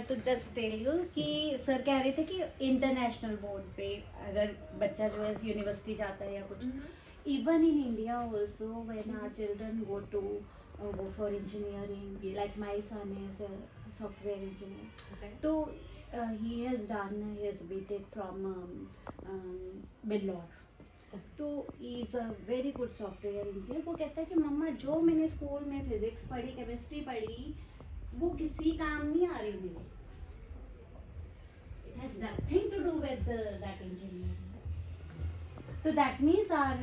to just tell you कि sir कह रहे थे कि इंटरनेशनल बोर्ड पे अगर बच्चा जो है यूनिवर्सिटी जाता है या कुछ even in India also when our children go to go for engineering, like my son is a software engineer, so he has done his BTech from Bangalore, तो he is a very good software engineer. वो कहता है कि मम्मा जो मैंने school में physics पढ़ी chemistry पढ़ी वो किसी काम नहीं आ रही मेरे. It has nothing to do with that engineering. So that means our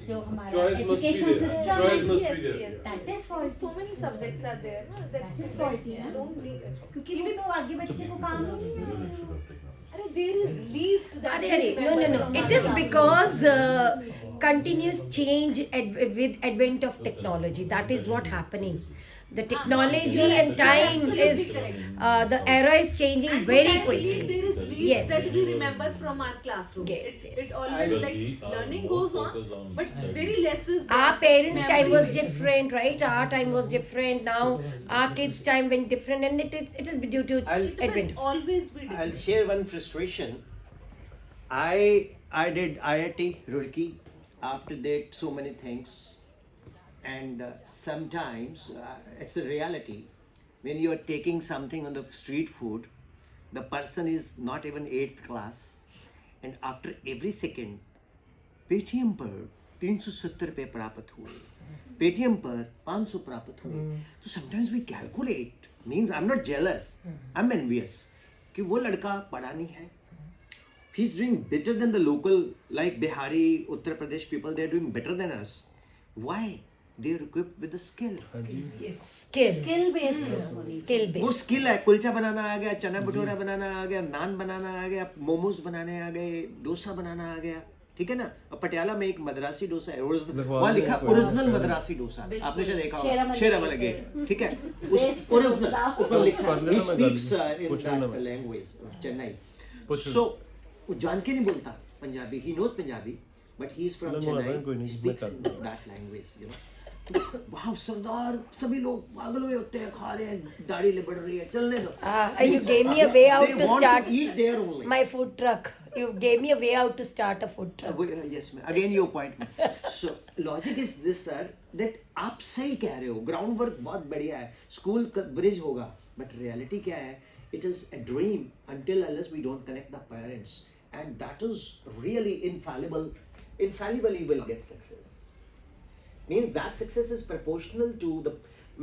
जो हमारा education system है, yes, that is faulty. So many subjects are there, no? That's just faulty, you yeah. don't need it. क्योंकि वो तो आगे बच्चे को काम ही नहीं आ रहा. अरे there is least that Are, they no, remember no, no. from It our is classroom. because continuous change with advent of technology. That is what happening. The technology and time is the era is changing And very what I believe quickly. there is least Yes. that we remember from our classroom. Yes, It yes. always like learning goes on, but very less is there. Our parents' time was Memory. different, right? Our time was different. Now our kids' time went different, and it is due to I'll- It will advent. always be I'll different. share one frustration. I did IIT Roorkee. After that, so many things, and sometimes it's a reality. When you are taking something on the street food, the person is not even 8th class, and after every second, Paytm पर 370 रुपये प्राप्त हुए, Paytm पर 500 प्राप्त हुए. तो sometimes we calculate, means I'm not jealous, I'm envious कि वो लड़का पढ़ा नहीं है. He's doing better than the local, like Bihari, Uttar Pradesh people, they're doing better than us. Why? They're equipped with the skill. Skill based वो based. Skill है. कुलचा बनाना आ गया, चना भटूरा बनाना आ गया, नान बनाना आ गया, मोमोज बनाने आ गए, डोसा बनाना आ गया. ठीक है ना. अब पटियाला में एक मद्रासी डोसा है, वहाँ लिखा ओरिजिनल मद्रासी डोसा. आपने शायद देखा होगा, शेरामल लगे. ठीक है, उस ओरिजिनल ऊपर लिखा है. He speaks in that language of Chennai. So वो जान के नहीं बोलता Punjabi. He knows Punjabi, but he is from Chennai. He speaks in that language, you know. तो वहाँ सरदार सभी लोग पागल हुए होते हैं, खा रहे हैं, दाढ़ी लिबड़ रही है, चलने दो. You gave me a way out They to want start to eat there only. my food truck. You gave me a way out to start a food truck. Yes, ma'am. Again, your point. So logic is this, sir, that आप सही कह रहे हो. Ground work बहुत बढ़िया है. School bridge होगा, but reality क्या है? It is a dream until unless we don't connect the parents, and that is really infallible. Infallibly will get success. Means that success is proportional to the.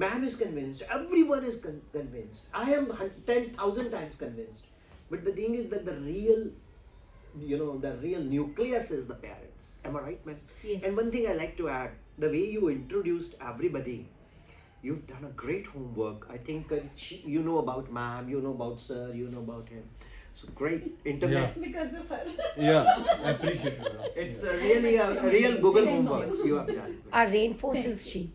Ma'am is convinced. Everyone is convinced. I am 10,000 times convinced. But the thing is that the real, the real nucleus is the parents. Am I right, ma'am? Yes. And one thing I like to add, the way you introduced everybody, you've done a great homework. I think you know about ma'am, you know about sir, you know about him. So great internet. Because of her. Yeah, I appreciate it. It's really a real Google homework you have done. Our rainforest is she.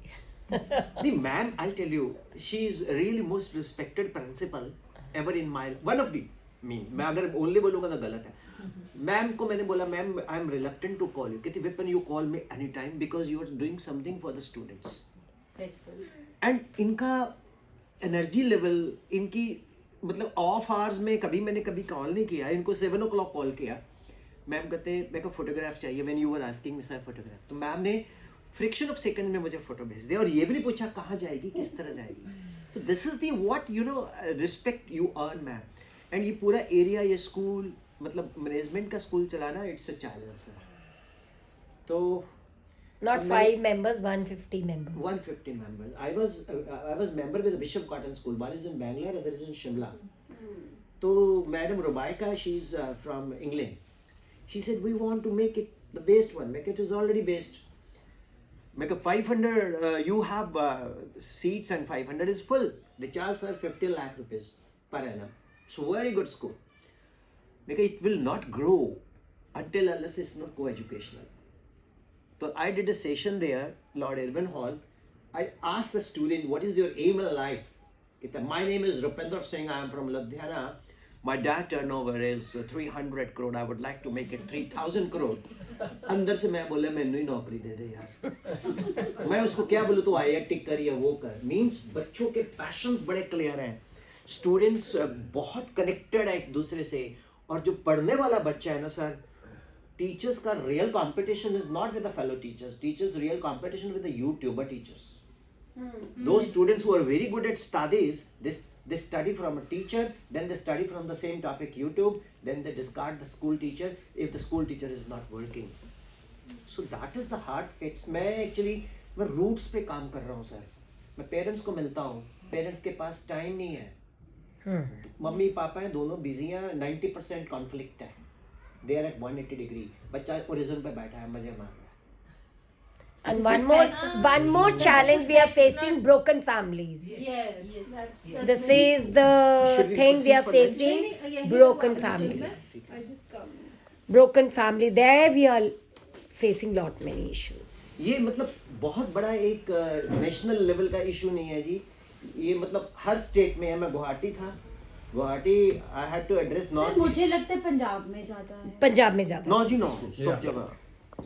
The ma'am, I'll tell you, she is really most respected principal ever in my one of the me. मैं अगर only बोलूँगा तो गलत है. Ma'am को मैंने बोला ma'am I am reluctant to call you. कहती Vipin you call me any time because you are doing something for the students. And इनका एनर्जी लेवल, इनकी मतलब ऑफ आवर्स में कभी मैंने कभी कॉल नहीं किया. इनको 7 o'clock कॉल किया. मैम कहते मेरे को फोटोग्राफ चाहिए. When you were asking me sir photograph, तो मैम ने फ्रिक्शन ऑफ सेकंड में मुझे फोटो भेज दिया और ये भी नहीं पूछा कहाँ जाएगी, किस तरह जाएगी. तो this is the what respect you earn ma'am. And ये पूरा एरिया, ये स्कूल, मतलब मैनेजमेंट का स्कूल चलाना, इट्स अ चैलेंज सर. तो Not 5 members, 150 members. 150 members. I was member with the Bishop Cotton School. One is in Bangalore, other is in Shimla. So Madam Rubaika, she's from England. She said we want to make it the best one. Make it is already based. Make a 500. You have seats and 500 is full. They charge her 50 lakh rupees per annum. So very good school. Make it will not grow until unless it's not co-educational. So I did a session there, Lord Irwin Hall. I asked the student, what is your aim in life? My name is Rupinder Singh, I am from Ludhiana. My dad turnover is 300 crore. I would like to make it 3,000 crore. अंदर से मैं बोले मैंने ही नौकरी दे दे यार. मैं उसको क्या बोलूँ, तो IIT कर या वो कर. Means बच्चों के passions बड़े clear हैं. स्टूडेंट्स बहुत कनेक्टेड है एक दूसरे से, और जो पढ़ने वाला बच्चा है ना सर, टीचर्स का real competition is not with the fellow teachers real competition with the YouTuber teachers. Those students who are very good at studies, they study from a teacher, then they study from the same topic YouTube, then they discard the school teacher if the school teacher is not working. So that is the hard fix. मैं roots पे काम कर रहा हूँ sir. मैं parents को मिलता हूँ, पेरेंट्स के पास टाइम नहीं है. मम्मी पापा हैं, दोनों बिजी हैं, 90% कॉन्फ्लिक्ट है. They are at 180 degree. बच्चा ओरिजिन पे बैठा है, मजे मार रहा है. And one more challenge we are facing: broken families. This is the Should we thing we are proceed for facing: broken families. Broken family. There we are facing lot many issues. ये मतलब बहुत बड़ा एक national level का issue नहीं है जी. ये मतलब हर स्टेट में है. मैं गुवाहाटी था, Guwahati I had to address not. मुझे लगता है पंजाब में ज्यादा है. पंजाब में ज्यादा. नो जी नो, सब जगह.